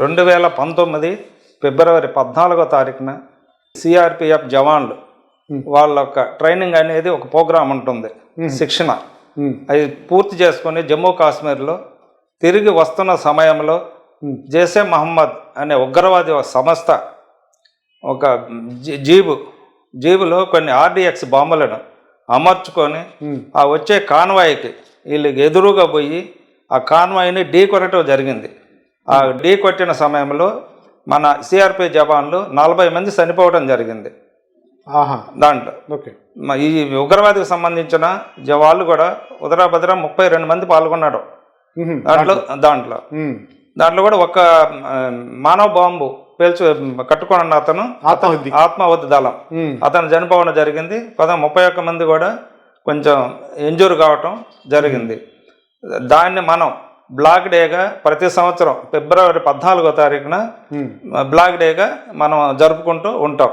2019 ఫిబ్రవరి 14వ తారీఖున సిఆర్పిఎఫ్ జవాన్లు వాళ్ళ ట్రైనింగ్ అనేది ఒక ప్రోగ్రాం ఉంటుంది, శిక్షణ. అది పూర్తి చేసుకొని జమ్మూ కాశ్మీర్లో తిరిగి వస్తున్న సమయంలో జైషే మహమ్మద్ అనే ఉగ్రవాది సంస్థ ఒక జీబులో కొన్ని ఆర్డిఎక్స్ బాంబులను అమర్చుకొని ఆ వచ్చే కాన్వాయ్కి వీళ్ళకి ఎదురుగా పోయి ఆ కాన్వాయ్ని ఢీ కొట్టడం జరిగింది. ఆ ఢీ కొట్టిన సమయంలో మన సిఆర్పి జవాన్లు 40 మంది చనిపోవడం జరిగింది. దాంట్లో ఈ ఉగ్రవాదికి సంబంధించిన వాళ్ళు కూడా ఉదరాభద్ర 32 మంది పాల్గొన్నారు దాంట్లో కూడా ఒక మానవ బాంబు కట్టుకున్న అతను ఆత్మాహుతి దళం అతను చనిపోవడం జరిగింది. 31 మంది కూడా కొంచెం ఇంజూర్ కావటం జరిగింది. దాన్ని మనం బ్లాక్ డేగా ప్రతి సంవత్సరం ఫిబ్రవరి 14వ తారీఖున బ్లాక్ డేగా మనం జరుపుకుంటూ ఉంటాం.